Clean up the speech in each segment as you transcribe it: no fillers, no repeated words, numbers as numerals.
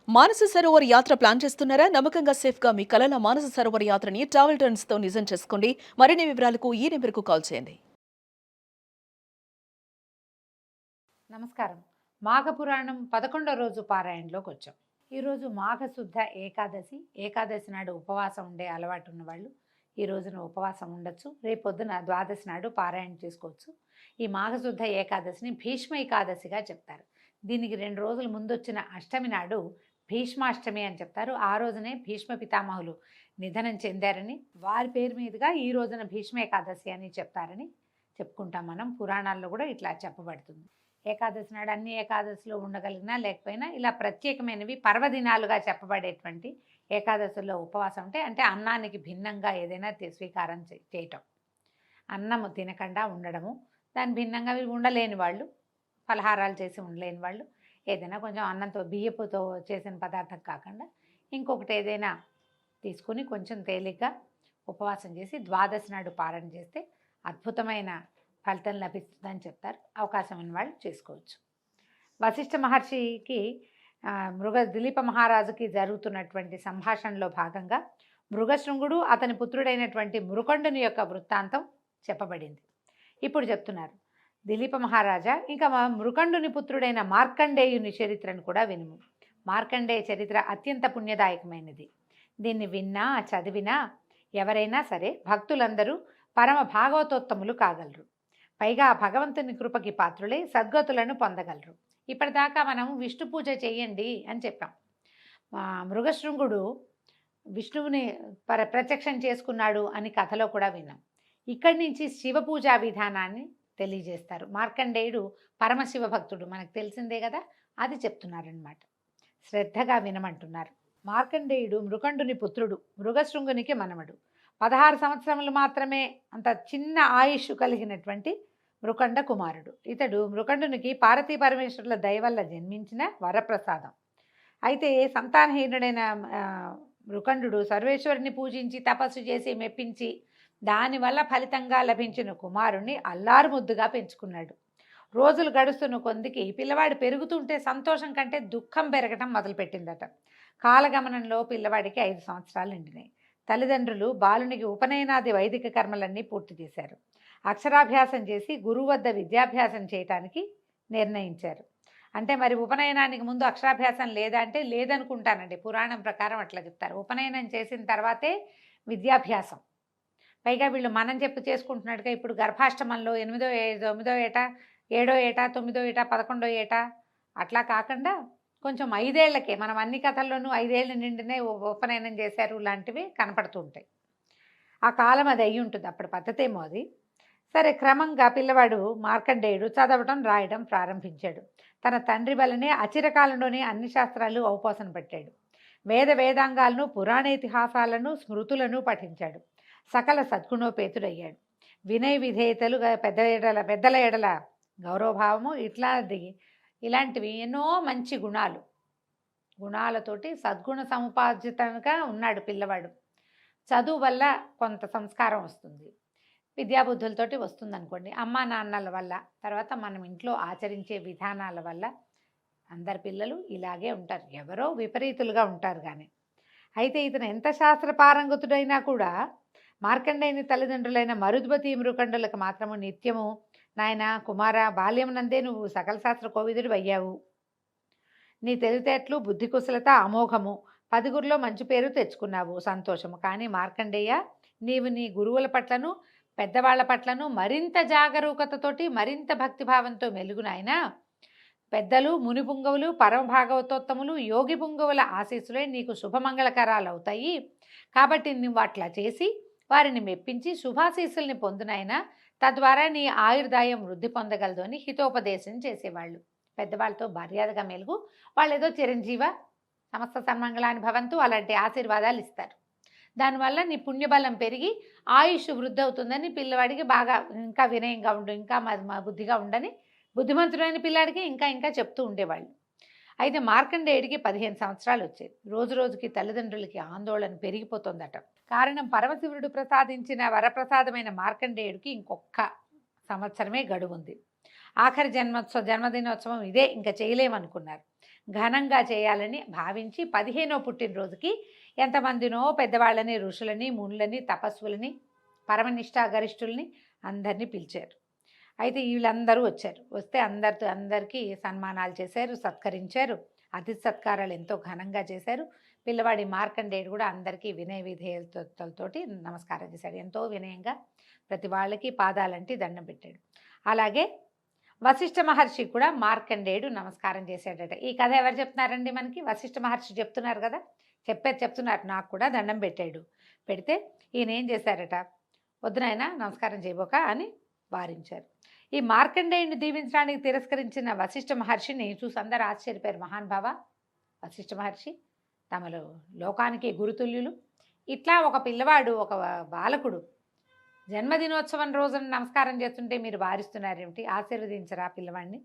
మానస సరోవర్ యాత్ర ప్లాన్ చేస్తున్నారా? నమ్మకంగా సేఫ్గా మీ కలల మానస సరోవర్ యాత్రని ట్రావెల్ టర్న్స్ తో నిజం చేసుకోండి. మరిన్ని వివరాలకు ఈ నెంబర్కు కాల్ చేయండి. నమస్కారం. మాఘపురాణం 11వ రోజు పారాయణలోకి వచ్చాం. ఈరోజు మాఘశుద్ధ ఏకాదశి. ఏకాదశి నాడు ఉపవాసం ఉండే అలవాటు ఉన్నవాళ్ళు ఈ రోజున ఉపవాసం ఉండొచ్చు. రేపొద్దున ద్వాదశి నాడు పారాయణ చేసుకోవచ్చు. ఈ మాఘశుద్ధ ఏకాదశిని భీష్మ ఏకాదశిగా చెప్తారు. దీనికి 2 రోజుల ముందు వచ్చిన అష్టమి నాడు భీష్మాష్టమి అని చెప్తారు. ఆ రోజునే భీష్మ పితామహులు నిధనం చెందారని, వారి పేరు మీదుగా ఈ రోజున భీష్మ ఏకాదశి అని చెప్తారని చెప్పుకుంటాం. మనం పురాణాల్లో కూడా ఇట్లా చెప్పబడుతుంది. ఏకాదశి నాడు అన్ని ఏకాదశిలో ఉండగలిగినా లేకపోయినా ఇలా ప్రత్యేకమైనవి పర్వదినాలుగా చెప్పబడేటువంటి ఏకాదశుల్లో ఉపవాసం అంటే అన్నానికి భిన్నంగా ఏదైనా స్వీకారం చేయటం, అన్నము తినకుండా ఉండడము. దాని భిన్నంగా ఉండలేని వాళ్ళు, పలహారాలు చేసి ఉండలేని వాళ్ళు ఏదైనా కొంచెం అన్నంతో బియ్యపుతో చేసిన పదార్థం కాకుండా ఇంకొకటి ఏదైనా తీసుకుని కొంచెం తేలిగ్గా ఉపవాసం చేసి ద్వాదశి నాడు పారణ చేస్తే అద్భుతమైన ఫలితం లభిస్తుందని చెప్తారు. అవకాశం ఉన్న వాళ్ళు చేసుకోవచ్చు. వశిష్ఠ మహర్షికి దిలీప మహారాజుకి జరుగుతున్నటువంటి సంభాషణలో భాగంగా మృగశృంగుడు అతని పుత్రుడైనటువంటి మృకండుని యొక్క వృత్తాంతం చెప్పబడింది. ఇప్పుడు చెప్తున్నారు, దిలీప మహారాజా ఇంకా మృకండుని పుత్రుడైన మార్కండేయుని చరిత్రను కూడా వినుము. మార్కండేయ చరిత్ర అత్యంత పుణ్యదాయకమైనది. దీన్ని విన్నా చదివినా ఎవరైనా సరే భక్తులందరూ పరమ భాగవతోత్తములు కాగలరు. పైగా భగవంతుని కృపకి పాత్రులై సద్గతులను పొందగలరు. ఇప్పటిదాకా మనం విష్ణు పూజ చేయండి అని చెప్పాం. మృగశృంగుడు విష్ణువుని ప్రత్యక్షం చేసుకున్నాడు అని కథలో కూడా విన్నాం. ఇక్కడి నుంచి శివ పూజా విధానాన్ని తెలియజేస్తారు. మార్కండేయుడు పరమశివ భక్తుడు, మనకు తెలిసిందే కదా, అది చెప్తున్నారనమాట. శ్రద్ధగా వినమంటున్నారు. మార్కండేయుడు మృకండుని పుత్రుడు, మృగశృంగునికి మనవడు. 16 సంవత్సరములు మాత్రమే అంత చిన్న ఆయుష్ కలిగినటువంటి మృకండ కుమారుడు. ఇతడు మృకండునికి పార్వతీ పరమేశ్వరుల దయ వల్ల జన్మించిన వరప్రసాదం. అయితే సంతానహీనుడైన మృకండు సర్వేశ్వరుని పూజించి తపస్సు చేసి మెప్పించి దానివల్ల ఫలితంగా లభించిన కుమారుణ్ణి అల్లారు ముద్దుగా పెంచుకున్నాడు. రోజులు గడుస్తున్న కొందికి పిల్లవాడు పెరుగుతుంటే సంతోషం కంటే దుఃఖం పెరగటం మొదలుపెట్టిందట. కాలగమనంలో పిల్లవాడికి 5 సంవత్సరాలు నిండినాయి. తల్లిదండ్రులు బాలునికి ఉపనయనాది వైదిక కర్మలన్నీ పూర్తి చేశారు. అక్షరాభ్యాసం చేసి గురువు వద్ద విద్యాభ్యాసం చేయటానికి నిర్ణయించారు. అంటే మరి ఉపనయనానికి ముందు అక్షరాభ్యాసం లేదా అంటే లేదనుకుంటానండి. పురాణం ప్రకారం అట్లా చెప్తారు. ఉపనయనం చేసిన తర్వాతే విద్యాభ్యాసం. పైగా వీళ్ళు మనం చేసుకుంటున్నట్టుగా ఇప్పుడు గర్భాష్టమంలో 8వ 9వ ఏట 7వ ఏట 9వ ఏట 11వ ఏట అట్లా కాకుండా కొంచెం 5 ఏళ్లకే, మనం అన్ని కథల్లోనూ 5 ఏళ్ళు నిండినే ఉపనయనం చేశారు లాంటివి కనపడుతూ ఉంటాయి. ఆ కాలం అది అయ్యి ఉంటుంది, అప్పుడు పద్ధతేమో అది. సరే, క్రమంగా పిల్లవాడు మార్కండేయుడు చదవటం రాయడం ప్రారంభించాడు. తన తండ్రి వల్లనే అచిరకాలంలోనే అన్ని శాస్త్రాలు ఔపోసన పెట్టాడు. వేదాంగాలను, పురాణ ఇతిహాసాలను, స్మృతులను పఠించాడు. సకల సద్గుణోపేతుడయ్యాడు. వినయ విధేయతలు, పెద్దల ఎడల గౌరవభావము ఇలాంటివి ఎన్నో మంచి గుణాలతోటి సద్గుణ సముపార్జితంగా ఉన్నాడు పిల్లవాడు. చదువు వల్ల కొంత సంస్కారం వస్తుంది, విద్యాబుద్ధులతోటి వస్తుంది అనుకోండి. అమ్మా నాన్నల వల్ల, తర్వాత మనం ఇంట్లో ఆచరించే విధానాల వల్ల అందరి పిల్లలు ఇలాగే ఉంటారు. ఎవరో విపరీతులుగా ఉంటారు కానీ. అయితే ఇతను ఎంత శాస్త్రపారంగతుడైనా కూడా మార్కండేయుని తల్లిదండ్రులైన మరుద్వతి మృకండులకు మాత్రము నిత్యము, నాయన కుమార, బాల్యం నందే నువ్వు సకల శాస్త్ర కోవిదుడు అయ్యావు. నీ తెలివితేటలు, బుద్ధి కుశలత అమోఘము. 10గురిలో మంచి పేరు తెచ్చుకున్నావు, సంతోషము. కానీ మార్కండేయ, నీవు నీ గురువుల పట్లను పెద్దవాళ్ల పట్లను మరింత జాగరూకతతోటి మరింత భక్తిభావంతో మెలుగు నాయన. పెద్దలు, ముని పుంగవులు, పరమ భాగవతోత్తములు, యోగి పుంగవుల ఆశీస్సులే నీకు శుభమంగళకరాలు అవుతాయి. కాబట్టి నువ్వు అట్లా చేసి వారిని మెప్పించి శుభాశీస్సుల్ని పొందునైనా, తద్వారా నీ ఆయుర్దాయం వృద్ధి పొందగలదు అని హితోపదేశం చేసేవాళ్ళు. పెద్దవాళ్ళతో మర్యాదగా మెలుగు, వాళ్ళు ఏదో చిరంజీవ సమస్త సన్మంగళాన్ని భవంతు అలాంటి ఆశీర్వాదాలు ఇస్తారు. దానివల్ల నీ పుణ్యబలం పెరిగి ఆయుష్ వృద్ధి అవుతుందని పిల్లవాడికి బాగా ఇంకా వినయంగా ఉండు, ఇంకా బుద్ధిగా ఉండని, బుద్ధిమంతుడైన పిల్లాడికి ఇంకా చెప్తూ ఉండేవాళ్ళు. అయితే మార్కండేయుడికి 15 సంవత్సరాలు వచ్చేది. రోజు రోజుకి తల్లిదండ్రులకి ఆందోళన పెరిగిపోతుందట. కారణం, పరమశివుడు ప్రసాదించిన వరప్రసాదమైన మార్కండేయుడికి ఇంకొక సంవత్సరమే గడువు ఉంది. ఆఖరి జన్మదినోత్సవం ఇదే, ఇంకా చేయలేమనుకున్నారు. ఘనంగా చేయాలని భావించి 15వ పుట్టినరోజుకి ఎంతమందినో పెద్దవాళ్ళని, ఋషులని, మునులని, తపస్సులని, పరమనిష్టా గరిష్ఠుల్ని అందరినీ పిలిచారు. అయితే వీళ్ళందరూ వచ్చారు. వస్తే అందరికీ సన్మానాలు చేశారు, సత్కరించారు. అతిథి సత్కారాలు ఎంతో ఘనంగా చేశారు. పిల్లవాడి మార్కండేయుడు కూడా అందరికీ వినయ విధేయతలతోటి నమస్కారం చేశాడు. ఎంతో వినయంగా ప్రతి వాళ్ళకి పాదాలంటి దండం పెట్టాడు. అలాగే వశిష్ఠ మహర్షి కూడా మార్కండేయుడు నమస్కారం చేశాడట. ఈ కథ ఎవరు చెప్తున్నారండి మనకి? వశిష్ఠ మహర్షి చెప్తున్నారు కదా, చెప్తున్నారు. నాకు కూడా దండం పెట్టాడు. పెడితే ఈయన ఏం చేశారట, వద్దునైనా నమస్కారం చేయబోక అని వారించారు. ఈ మార్కండేయుని దీవించడానికి తిరస్కరించిన వశిష్ఠ మహర్షిని చూసి అందరూ ఆశ్చర్యపోయారు. మహానుభావ వశిష్ఠ మహర్షి తమలో లోకానికి గురుతుల్యులు, ఇట్లా ఒక పిల్లవాడు, ఒక బాలకుడు జన్మదినోత్సవం రోజున నమస్కారం చేస్తుంటే మీరు వారిస్తున్నారేమిటి, ఆశీర్వదించరా పిల్లవాడిని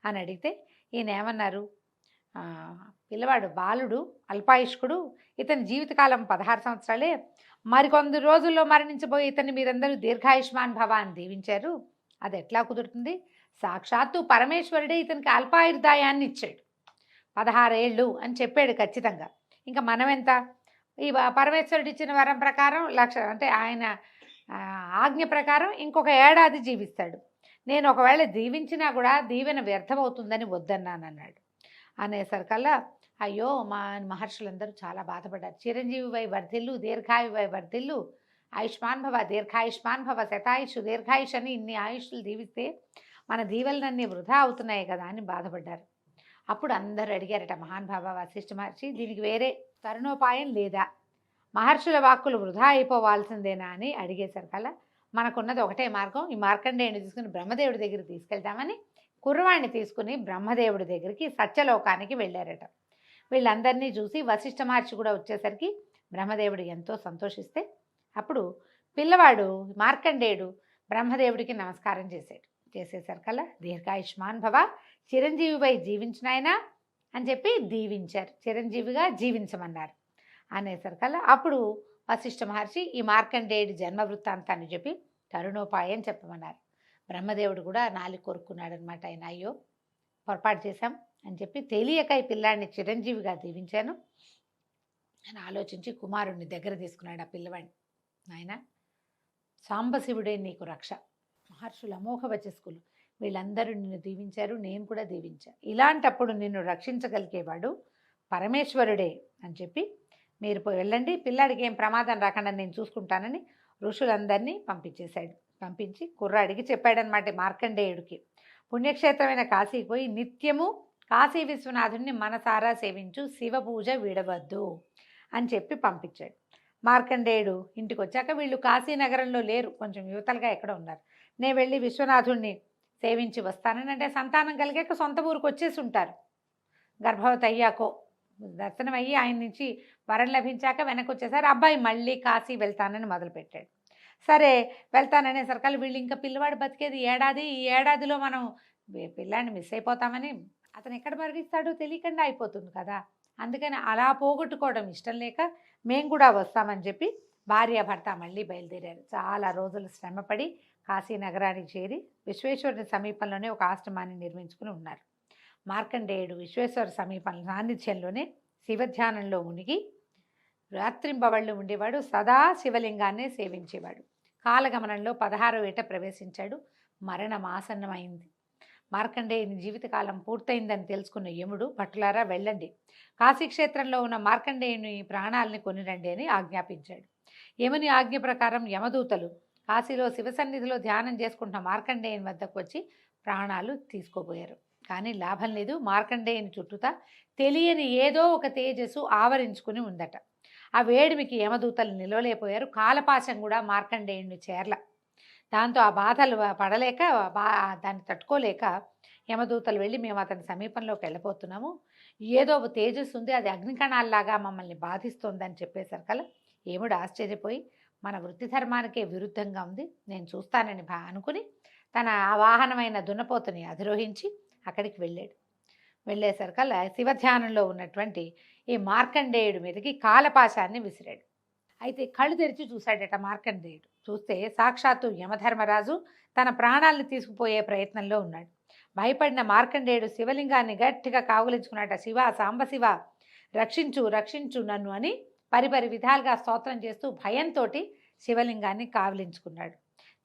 అని అడిగితే ఈయన ఏమన్నారు, పిల్లవాడు బాలుడు, అల్పాయుష్కుడు, ఇతని జీవితకాలం 16 సంవత్సరాలే, మరికొంది రోజుల్లో మరణించబోయి ఇతన్ని మీరందరూ దీర్ఘాయుష్మాన్ భవ అని దీవించారు. అది ఎట్లా కుదురుతుంది? సాక్షాత్తు పరమేశ్వరుడే ఇతనికి అల్పాయుర్దాయాన్ని ఇచ్చాడు, 16 ఏళ్ళు అని చెప్పాడు ఖచ్చితంగా. ఇంకా మనం ఎంత? ఈ పరమేశ్వరుడు ఇచ్చిన వరం ప్రకారం అంటే ఆయన ఆజ్ఞ ప్రకారం ఇంకొక ఏడాది జీవిస్తాడు. నేను ఒకవేళ దీవించినా కూడా దీవెన వ్యర్థమవుతుందని వద్దన్నానన్నాడు. అనేసరికల్లా అయ్యో మా మహర్షులందరూ చాలా బాధపడ్డారు. చిరంజీవి వై వర్ధిల్లు, దీర్ఘాయు వై వర్ధిల్లు, ఆయుష్మాన్ భవ, దీర్ఘాయుష్మాన్ భవ, శతాయుషు దీర్ఘాయుష్ అని ఇన్ని ఆయుష్లు దీవిస్తే మన దీవెలనన్నీ వృధా అవుతున్నాయి కదా అని బాధపడ్డారు. అప్పుడు అందరూ అడిగారట, మహానుభావ వశిష్ఠ మహర్షి, దీనికి వేరే తరుణోపాయం లేదా? మహర్షుల వాక్కులు వృధా అయిపోవాల్సిందేనా అని అడిగేసరికల్లా మనకున్నది ఒకటే మార్గం, ఈ మార్కండేయుని తీసుకుని బ్రహ్మదేవుడి దగ్గరికి తీసుకెళ్తామని కుర్రవాణ్ణి తీసుకుని బ్రహ్మదేవుడి దగ్గరికి సత్యలోకానికి వెళ్ళారట. వీళ్ళందరినీ చూసి వశిష్ఠ మహర్షి కూడా వచ్చేసరికి బ్రహ్మదేవుడు ఎంతో సంతోషిస్తే అప్పుడు పిల్లవాడు మార్కండేయుడు బ్రహ్మదేవుడికి నమస్కారం చేసేసరికల్లా దీర్ఘాయుష్మాన్ భవ, చిరంజీవిపై జీవించినాయనా అని చెప్పి దీవించారు. చిరంజీవిగా జీవించమన్నారు. అనేసరికల్లా అప్పుడు వశిష్ఠ మహర్షి ఈ మార్కండేయుడి జన్మ వృత్తాంతాన్ని చెప్పి తరుణోపాయం చెప్పమన్నారు. బ్రహ్మదేవుడు కూడా నాలుగు కోరుకున్నాడు అనమాట. ఆయన అయ్యో పొరపాటు చేశాం అని చెప్పి తెలియక ఈ పిల్లాడిని చిరంజీవిగా దీవించాను అని ఆలోచించి కుమారుణ్ణి దగ్గర తీసుకున్నాడు. ఆ పిల్లవాడిని, నాయన సాంబశివుడే నీకు రక్ష, మహర్షులు అమోఘ వచస్కులు వీళ్ళందరూ నిన్ను దీవించారు, నేను కూడా దీవించాను. ఇలాంటప్పుడు నిన్ను రక్షించగలిగేవాడు పరమేశ్వరుడే అని చెప్పి మీరు వెళ్ళండి, పిల్లాడికి ఏం ప్రమాదం రాకుండా నేను చూసుకుంటానని ఋషులందరినీ పంపించేశాడు. పంపించి కుర్రాడికి చెప్పాడనమాట మార్కండేయుడికి, పుణ్యక్షేత్రమైన కాశీకి పోయి నిత్యము కాశీ విశ్వనాథుడిని మనసారా సేవించు, శివ పూజ విడవద్దు అని చెప్పి పంపించాడు. మార్కండేయుడు ఇంటికి వచ్చాక వీళ్ళు కాశీనగరంలో లేరు, కొంచెం యువతలుగా ఎక్కడ ఉన్నారు. నేను వెళ్ళి విశ్వనాథుడిని సేవించి వస్తానని, అంటే సంతానం కలిగాక సొంత ఊరికి వచ్చేసి ఉంటారు, గర్భవతి అయ్యాకో దర్శనం అయ్యి ఆయన నుంచి వరం లభించాక వెనక్కి వచ్చేసారు. అబ్బాయి మళ్ళీ కాశీ వెళ్తానని మొదలుపెట్టాడు. సరే వెళ్తాననేసరికి వీళ్ళు ఇంకా పిల్లవాడు బతికేది ఏడాది, ఈ ఏడాదిలో మనం పిల్లాన్ని మిస్ అయిపోతామని అతను ఎక్కడ మరణిస్తాడో తెలియకుండా అయిపోతుంది కదా, అందుకని అలా పోగొట్టుకోవడం ఇష్టం లేక మేము కూడా వస్తామని చెప్పి భార్యాభర్త మళ్ళీ బయలుదేరారు. చాలా రోజులు శ్రమపడి కాశీ నగరానికి చేరి విశ్వేశ్వరుని సమీపంలోనే ఒక ఆశ్రమాన్ని నిర్మించుకుని ఉన్నారు. మార్కండేయుడు విశ్వేశ్వర సమీపంలో సాన్నిధ్యంలోనే శివధ్యానంలో మునిగి రాత్రింబవళ్ళు ఉండేవాడు. సదా శివలింగాన్నే సేవించేవాడు. కాలగమనంలో 16వ ఏట ప్రవేశించాడు. మరణం ఆసన్నమైంది. మార్కండేయుని జీవితకాలం పూర్తయిందని తెలుసుకున్న యముడు, భటులారా వెళ్ళండి, కాశీక్షేత్రంలో ఉన్న మార్కండేయుని ప్రాణాలని కొనిరండి అని ఆజ్ఞాపించాడు. యముని ఆజ్ఞ ప్రకారం యమదూతలు కాశీలో శివసన్నిధిలో ధ్యానం చేసుకుంటున్న మార్కండేయుని వద్దకు వచ్చి ప్రాణాలు తీసుకోబోయారు. కానీ లాభం లేదు. మార్కండేయుని చుట్టూతా తెలియని ఏదో ఒక తేజస్సు ఆవరించుకుని ఉందట. ఆ వేడిమికి యమదూతలు నిలవలేకపోయారు. కాలపాశం కూడా మార్కండేయుని చేర్ల. దాంతో ఆ బాధలు పడలేక దాన్ని తట్టుకోలేక యమదూతలు వెళ్ళి మేము అతని సమీపంలోకి వెళ్ళిపోతున్నాము, ఏదో తేజస్సు ఉంది, అది అగ్నికణాల్లాగా మమ్మల్ని బాధిస్తోందని చెప్పేసరికల్లా యముడు ఆశ్చర్యపోయి మన వృత్తి ధర్మానికే విరుద్ధంగా ఉంది, నేను చూస్తానని అనుకుని తన వాహనమైన దున్నపోతుని అధిరోహించి అక్కడికి వెళ్ళాడు. వెళ్ళేసరికల్లా శివధ్యానంలో ఉన్నటువంటి ఈ మార్కండేయుడి మీదకి కాలపాశాన్ని విసిరాడు. అయితే కళ్ళు తెరిచి చూశాడట మార్కండేయుడు. చూస్తే సాక్షాత్తు యమధర్మరాజు తన ప్రాణాలను తీసుకుపోయే ప్రయత్నంలో ఉన్నాడు. భయపడిన మార్కండేయుడు శివలింగాన్ని గట్టిగా కావులించుకున్నట. శివ, సాంబశివ, రక్షించు రక్షించు నన్ను అని పరిపరి విధాలుగా స్తోత్రం చేస్తూ భయంతో శివలింగాన్ని కావలించుకున్నాడు.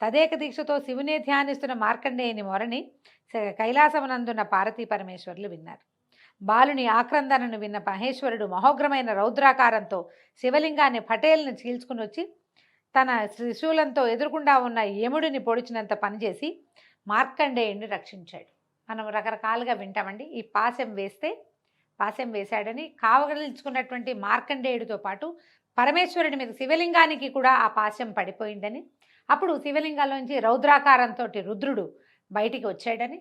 తదేక దీక్షతో శివునే ధ్యానిస్తున్న మార్కండేయుని మొరని కైలాసమునందున్న పార్వతీ పరమేశ్వరులు విన్నారు. బాలుని ఆక్రందనను విన్న మహేశ్వరుడు మహోగ్రమైన రౌద్రాకారంతో శివలింగాన్ని పటేల్ని చీల్చుకుని వచ్చి తన త్రిశూలంతో ఎదురుకుండా ఉన్న యముడిని పొడిచినంత పనిచేసి మార్కండేయుడిని రక్షించాడు. మనం రకరకాలుగా వింటామండి. ఈ పాశం వేశాడని కావగలించుకున్నటువంటి మార్కండేయుడితో పాటు పరమేశ్వరుడి మీద శివలింగానికి కూడా ఆ పాశం పడిపోయిందని, అప్పుడు శివలింగంలోంచి రౌద్రాకారంతో రుద్రుడు బయటికి వచ్చాడని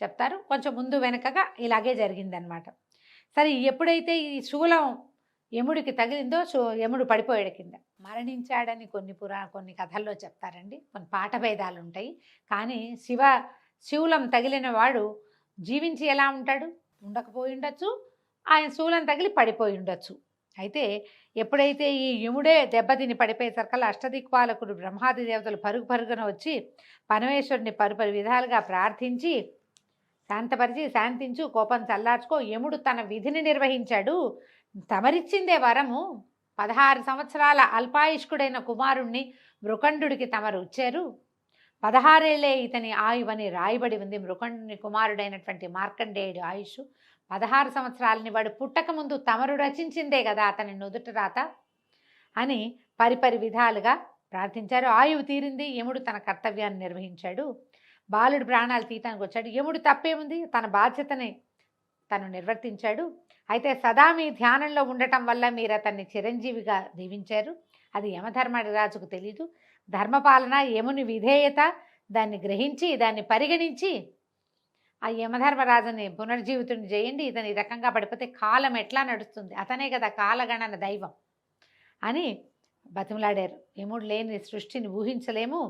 చెప్తారు. కొంచెం ముందు వెనకగా ఇలాగే జరిగిందనమాట. సరే, ఎప్పుడైతే ఈ శూలం యముడికి తగిలిందో యముడు పడిపోయాడు కింద, మరణించాడని కొన్ని కథల్లో చెప్తారండి. కొన్ని పాఠభేదాలు ఉంటాయి. కానీ శూలం తగిలిన వాడు జీవించి ఎలా ఉంటాడు? ఉండకపోయి ఉండొచ్చు, ఆయన శూలం తగిలి పడిపోయి ఉండొచ్చు. అయితే ఎప్పుడైతే ఈ యముడే దెబ్బతిని పడిపోయేసరికల్లా అష్టదిక్పాలకుడు బ్రహ్మాది దేవతలు పరుగున వచ్చి పరమేశ్వరుని పరుపరి విధాలుగా ప్రార్థించి శాంతించు, కోపం చల్లార్చుకో, యముడు తన విధిని నిర్వహించాడు, తమరిచ్చిందే వరము, 16 సంవత్సరాల అల్పాయుష్కుడైన కుమారుణ్ణి మృకండుడికి తమరు ఇచ్చారు, 16 ఏళ్లే ఇతని ఆయువని రాయబడి ఉంది. మృకండుని కుమారుడైనటువంటి మార్కండేయుడి ఆయుష్ 16 సంవత్సరాలని, వాడు పుట్టక ముందు తమరు రచించిందే కదా అతని నుదుట రాత అని పరిపరి విధాలుగా ప్రార్థించారు. ఆయువు తీరింది, యముడు తన కర్తవ్యాన్ని నిర్వహించాడు, బాలుడు ప్రాణాలు తీయటానికి వచ్చాడు. యముడు తప్పేముంది? తన బాధ్యతని తను నిర్వర్తించాడు. అయితే సదా మీ ధ్యానంలో ఉండటం వల్ల మీరు అతన్ని చిరంజీవిగా దీవించారు. అది యమధర్మరాజుకు తెలీదు. ధర్మపాలన, యముని విధేయత, దాన్ని గ్రహించి దాన్ని పరిగణించి ఆ యమధర్మరాజుని పునర్జీవితుని చేయండి. ఇతని ఈ రకంగా పడిపోతే కాలం ఎట్లా నడుస్తుంది? అతనే కదా కాలగణన దైవం అని బతిమలాడారు. యముడు లేని సృష్టిని ఊహించలేము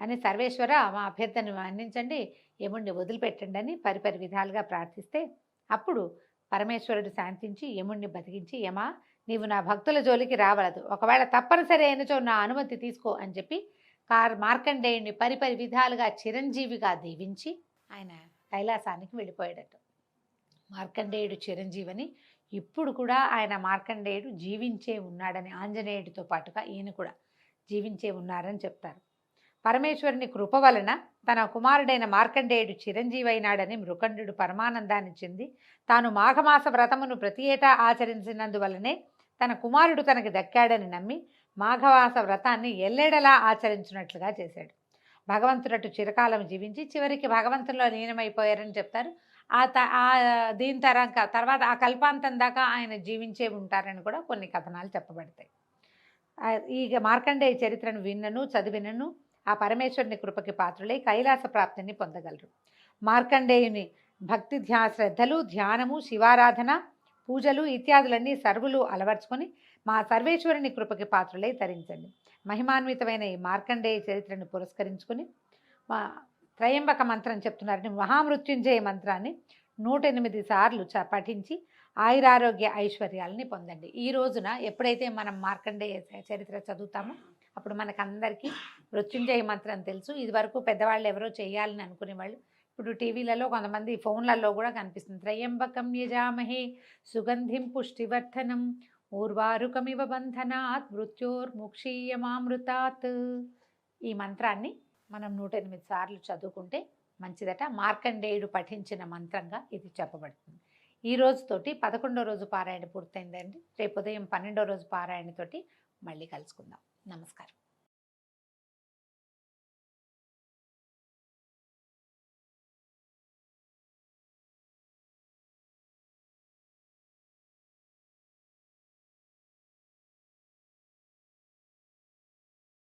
అని, సర్వేశ్వర మా అభ్యర్థనను మన్నించండి, యముడిని వదిలిపెట్టండి అని పరిపరి విధాలుగా ప్రార్థిస్తే అప్పుడు పరమేశ్వరుడు శాంతించి యముడిని బతికించి, యమా నీవు నా భక్తుల జోలికి రావలదు, ఒకవేళ తప్పనిసరి అయినచో నా అనుమతి తీసుకో అని చెప్పి మార్కండేయుడిని పరిపరి విధాలుగా చిరంజీవిగా దీవించి ఆయన కైలాసానికి వెళ్ళిపోయాడట. మార్కండేయుడు చిరంజీవని, ఇప్పుడు కూడా ఆయన మార్కండేయుడు జీవించే ఉన్నాడని, ఆంజనేయుడితో పాటుగా ఈయన కూడా జీవించే ఉన్నారని చెప్తారు. పరమేశ్వరుని కృప వలన తన కుమారుడైన మార్కండేయుడు చిరంజీవైనాడని మృకండు పరమానందాన్ని చెంది తాను మాఘమాస వ్రతమును ప్రతి ఏటా ఆచరించినందువలనే తన కుమారుడు తనకి దక్కాడని నమ్మి మాఘమాస వ్రతాన్ని ఎల్లెడలా ఆచరించినట్లుగా చేశాడు. భగవంతుడటు చిరకాలం జీవించి చివరికి భగవంతుల్లో లీనమైపోయారని చెప్తారు. దీని తర్వాత ఆ కల్పాంతం దాకా ఆయన జీవించే ఉంటారని కూడా కొన్ని కథనాలు చెప్పబడతాయి. ఈ మార్కండేయ చరిత్రను విన్నను చదివినను ఆ పరమేశ్వరుని కృపకి పాత్రులై కైలాస ప్రాప్తిని పొందగలరు. మార్కండేయుని భక్తి శ్రద్ధలు, ధ్యానము, శివారాధన, పూజలు ఇత్యాదులన్నీ సర్వులు అలవర్చుకొని మా సర్వేశ్వరుని కృపకి పాత్రులై తరించండి. మహిమాన్వితమైన ఈ మార్కండేయ చరిత్రను పురస్కరించుకొని మా త్రయంబక మంత్రం చెప్తున్నారని, మహామృత్యుంజయ మంత్రాన్ని 108 సార్లు పఠించి ఆయురారోగ్య ఐశ్వర్యాలని పొందండి. ఈ రోజున ఎప్పుడైతే మనం మార్కండేయ చరిత్ర చదువుతామో అప్పుడు మనకందరికీ మృత్యుంజయ మంత్రం తెలుసు. ఇది వరకు పెద్దవాళ్ళు ఎవరో చేయాలని అనుకునేవాళ్ళు, ఇప్పుడు టీవీలలో కొంతమంది ఫోన్లలో కూడా కనిపిస్తుంది. త్రయంబకం యజామహే సుగంధిం పుష్టివర్ధనం ఊర్వారుకమివ బంధనాత్ మృత్యోర్ముక్షీయమామృతాత్. ఈ మంత్రాన్ని మనం 108 సార్లు చదువుకుంటే మంచిదట. మార్కండేయుడు పఠించిన మంత్రంగా ఇది చెప్పబడుతుంది. ఈ రోజుతోటి 11వ రోజు పారాయణ పూర్తయిందండి. రేపు ఉదయం 12వ రోజు పారాయణతోటి మళ్ళీ కలుసుకుందాం. నమస్కారం.